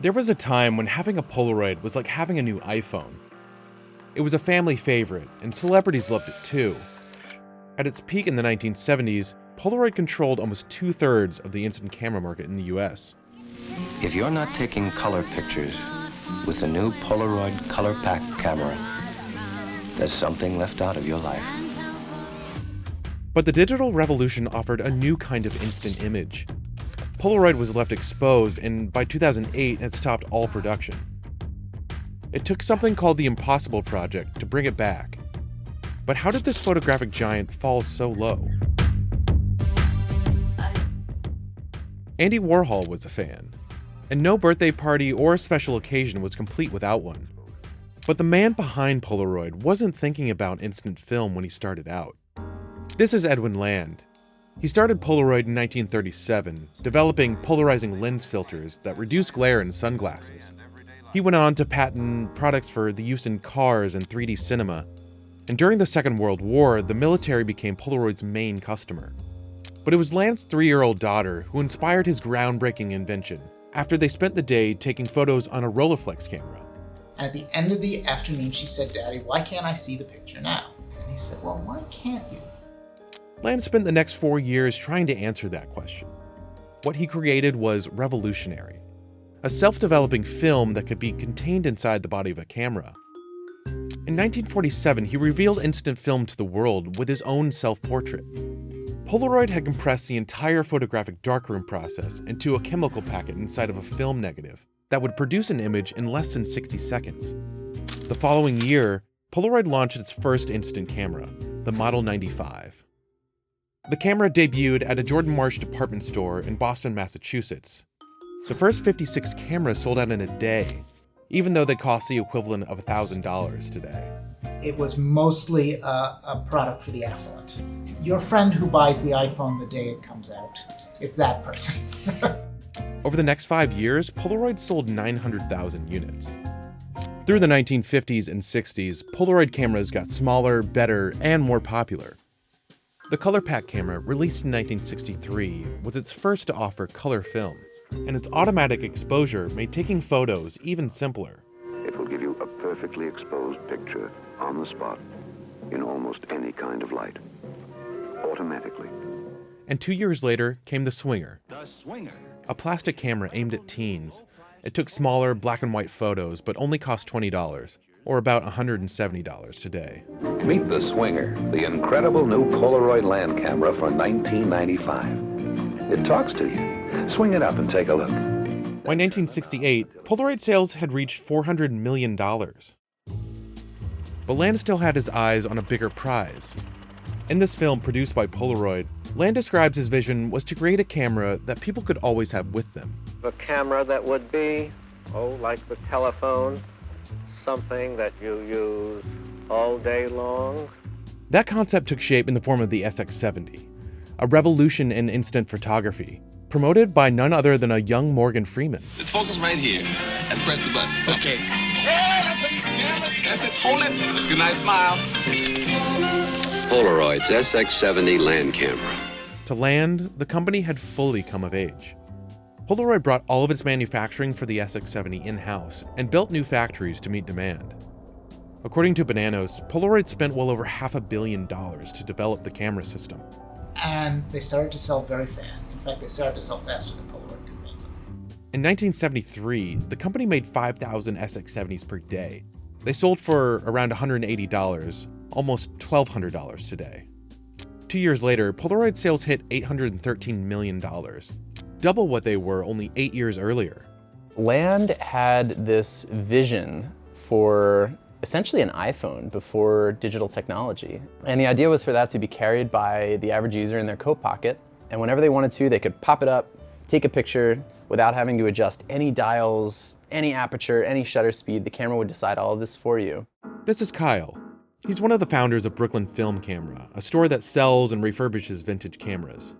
There was a time when having a Polaroid was like having a new iPhone. It was a family favorite, and celebrities loved it too. At its peak in the 1970s, Polaroid controlled almost 2/3 of the instant camera market in the US. If you're not taking color pictures with the new Polaroid Color Pack camera, there's something left out of your life. But the digital revolution offered a new kind of instant image. Polaroid was left exposed, and by 2008 had stopped all production. It took something called the Impossible Project to bring it back. But how did this photographic giant fall so low? Andy Warhol was a fan, and no birthday party or special occasion was complete without one. But the man behind Polaroid wasn't thinking about instant film when he started out. This is Edwin Land. He started Polaroid in 1937, developing polarizing lens filters that reduce glare in sunglasses. He went on to patent products for the use in cars and 3D cinema, and during the Second World War, the military became Polaroid's main customer. But it was Land's 3-year-old daughter who inspired his groundbreaking invention after they spent the day taking photos on a Rolleiflex camera. And at the end of the afternoon, she said, "Daddy, why can't I see the picture now?" And he said, "Well, why can't you?" Land spent the next 4 years trying to answer that question. What he created was revolutionary. A self-developing film that could be contained inside the body of a camera. In 1947, he revealed instant film to the world with his own self-portrait. Polaroid had compressed the entire photographic darkroom process into a chemical packet inside of a film negative that would produce an image in less than 60 seconds. The following year, Polaroid launched its first instant camera, the Model 95. The camera debuted at a Jordan Marsh department store in Boston, Massachusetts. The first 56 cameras sold out in a day, even though they cost the equivalent of $1,000 today. It was mostly a product for the affluent. Your friend who buys the iPhone the day it comes out, it's that person. Over the next 5 years, Polaroid sold 900,000 units. Through the 1950s and 60s, Polaroid cameras got smaller, better, and more popular. The Color Pack camera, released in 1963, was its first to offer color film, and its automatic exposure made taking photos even simpler. It will give you a perfectly exposed picture on the spot in almost any kind of light, automatically. And 2 years later came the Swinger, The Swinger. a plastic camera aimed at teens. It took smaller black and white photos, but only cost $20, or about $170 today. Meet the Swinger, the incredible new Polaroid Land camera for $1995. It talks to you. Swing it up and take a look. By 1968, Polaroid sales had reached $400 million. But Land still had his eyes on a bigger prize. In this film produced by Polaroid, Land describes his vision was to create a camera that people could always have with them. A camera that would be, like the telephone, something that you use all day long. That concept took shape in the form of the SX70, a revolution in instant photography, promoted by none other than a young Morgan Freeman. Just focus right here and press the button. Okay. Yeah, that's it. Damn it. That's it. Hold it. Just a nice smile. Polaroid's SX70 Land camera. To Land, the company had fully come of age. Polaroid brought all of its manufacturing for the SX70 in-house and built new factories to meet demand. According to Bananos, Polaroid spent well over $500 million to develop the camera system. And they started to sell very fast. In fact, they started to sell faster than Polaroid could make them. In 1973, the company made 5,000 SX70s per day. They sold for around $180, almost $1,200 today. 2 years later, Polaroid sales hit $813 million, double what they were only 8 years earlier. Land had this vision for essentially an iPhone before digital technology. And the idea was for that to be carried by the average user in their coat pocket. And whenever they wanted to, they could pop it up, take a picture without having to adjust any dials, any aperture, any shutter speed. The camera would decide all of this for you. This is Kyle. He's one of the founders of Brooklyn Film Camera, a store that sells and refurbishes vintage cameras.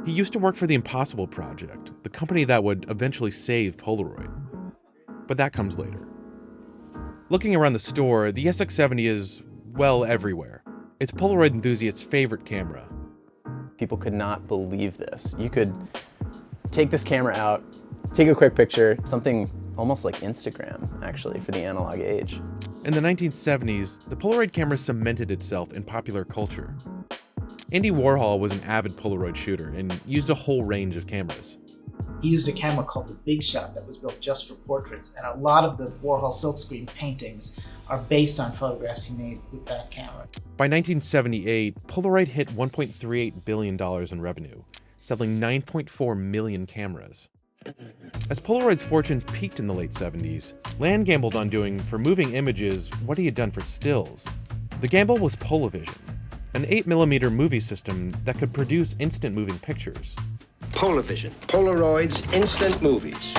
He used to work for the Impossible Project, the company that would eventually save Polaroid. But that comes later. Looking around the store, the SX70 is, well, everywhere. It's Polaroid enthusiasts' favorite camera. People could not believe this. You could take this camera out, take a quick picture, something almost like Instagram, actually, for the analog age. In the 1970s, the Polaroid camera cemented itself in popular culture. Andy Warhol was an avid Polaroid shooter and used a whole range of cameras. He used a camera called the Big Shot that was built just for portraits, and a lot of the Warhol silkscreen paintings are based on photographs he made with that camera. By 1978, Polaroid hit $1.38 billion in revenue, selling 9.4 million cameras. As Polaroid's fortunes peaked in the late 70s, Land gambled on doing for moving images what he had done for stills. The gamble was Polavision, an 8mm movie system that could produce instant moving pictures. Polavision, Polaroid's instant movies.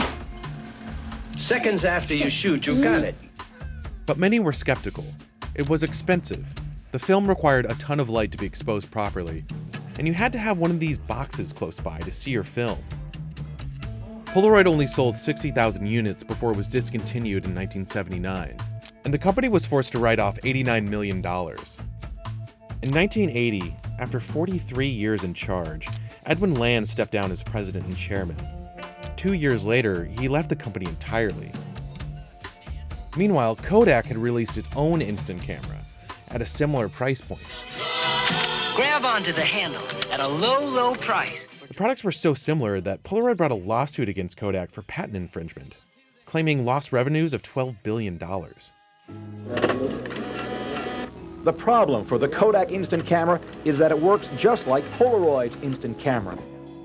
Seconds after you shoot, you got it. But many were skeptical. It was expensive. The film required a ton of light to be exposed properly, and you had to have one of these boxes close by to see your film. Polaroid only sold 60,000 units before it was discontinued in 1979, and the company was forced to write off $89 million. In 1980, after 43 years in charge, Edwin Land stepped down as president and chairman. 2 years later, he left the company entirely. Meanwhile, Kodak had released its own instant camera at a similar price point. Grab onto the handle at a low, low price. The products were so similar that Polaroid brought a lawsuit against Kodak for patent infringement, claiming lost revenues of $12 billion. The problem for the Kodak instant camera is that it works just like Polaroid's instant camera.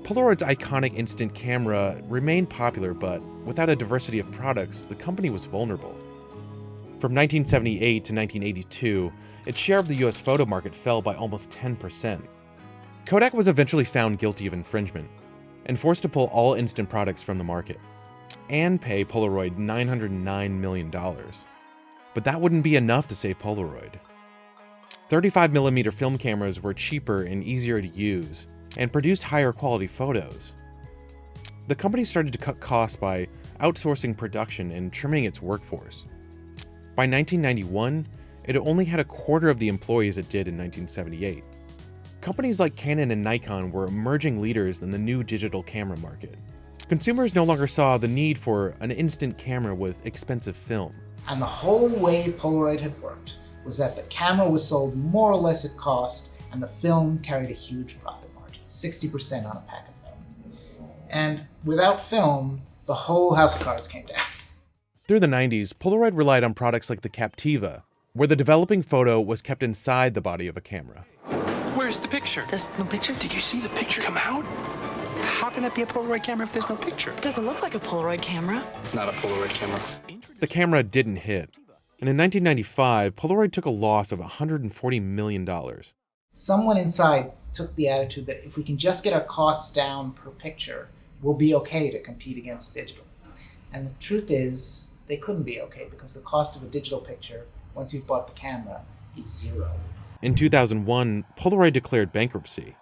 Polaroid's iconic instant camera remained popular, but without a diversity of products, the company was vulnerable. From 1978 to 1982, its share of the US photo market fell by almost 10%. Kodak was eventually found guilty of infringement and forced to pull all instant products from the market and pay Polaroid $909 million. But that wouldn't be enough to save Polaroid. 35mm film cameras were cheaper and easier to use and produced higher quality photos. The company started to cut costs by outsourcing production and trimming its workforce. By 1991, it only had a quarter of the employees it did in 1978. Companies like Canon and Nikon were emerging leaders in the new digital camera market. Consumers no longer saw the need for an instant camera with expensive film. And the whole way Polaroid had worked was that the camera was sold more or less at cost, and the film carried a huge profit margin, 60% on a pack of film. And without film, the whole house of cards came down. Through the 90s, Polaroid relied on products like the Captiva, where the developing photo was kept inside the body of a camera. Where's the picture? There's no picture? Did you see the picture come out? How can that be a Polaroid camera if there's no picture? It doesn't look like a Polaroid camera. It's not a Polaroid camera. The camera didn't hit, and in 1995, Polaroid took a loss of $140 million. Someone inside took the attitude that if we can just get our costs down per picture, we'll be okay to compete against digital. And the truth is, they couldn't be okay because the cost of a digital picture, once you've bought the camera, is zero. In 2001, Polaroid declared bankruptcy.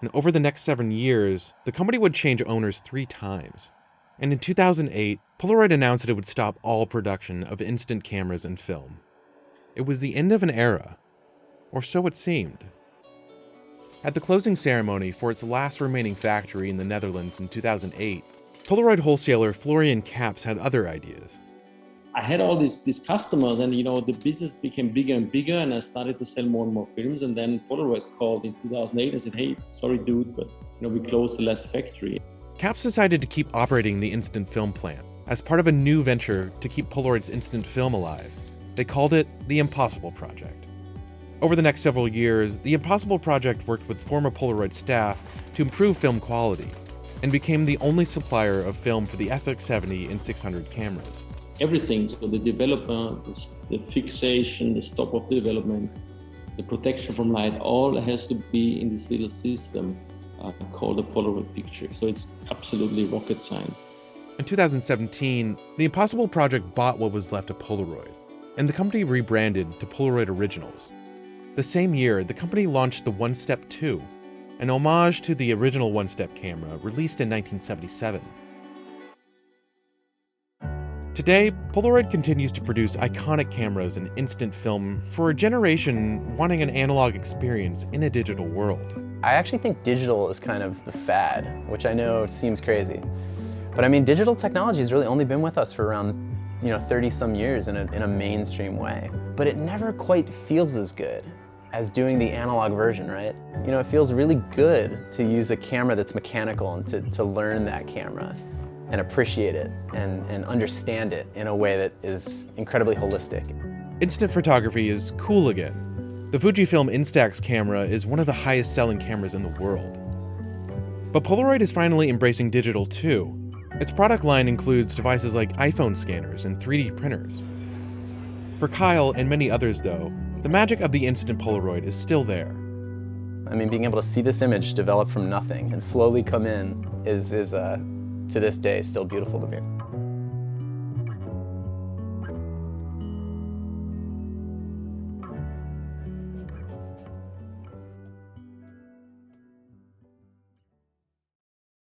And over the next 7 years, the company would change owners 3 times. And in 2008, Polaroid announced that it would stop all production of instant cameras and film. It was the end of an era, or so it seemed. At the closing ceremony for its last remaining factory in the Netherlands in 2008, Polaroid wholesaler Florian Kaps had other ideas. I had all these customers, and the business became bigger and bigger, and I started to sell more and more films. And then Polaroid called in 2008 and said, "Hey, sorry dude, but we closed the last factory." Kaps decided to keep operating the instant film plant as part of a new venture to keep Polaroid's instant film alive. They called it the Impossible Project. Over the next several years, the Impossible Project worked with former Polaroid staff to improve film quality and became the only supplier of film for the SX70 and 600 cameras. Everything, so the development, the fixation, the stop of development, the protection from light, all has to be in this little system called a Polaroid picture. So it's absolutely rocket science. In 2017, the Impossible Project bought what was left of Polaroid, and the company rebranded to Polaroid Originals. The same year, the company launched the One Step 2, an homage to the original One Step camera released in 1977. Today, Polaroid continues to produce iconic cameras and instant film for a generation wanting an analog experience in a digital world. I actually think digital is kind of the fad, which I know seems crazy. But I mean, digital technology has really only been with us for around 30 some years in a mainstream way. But it never quite feels as good as doing the analog version, right? It feels really good to use a camera that's mechanical and to learn that camera and appreciate it and understand it in a way that is incredibly holistic. Instant photography is cool again. The Fujifilm Instax camera is one of the highest selling cameras in the world. But Polaroid is finally embracing digital too. Its product line includes devices like iPhone scanners and 3D printers. For Kyle and many others though, the magic of the instant Polaroid is still there. I mean, being able to see this image develop from nothing and slowly come in is to this day still beautiful to me.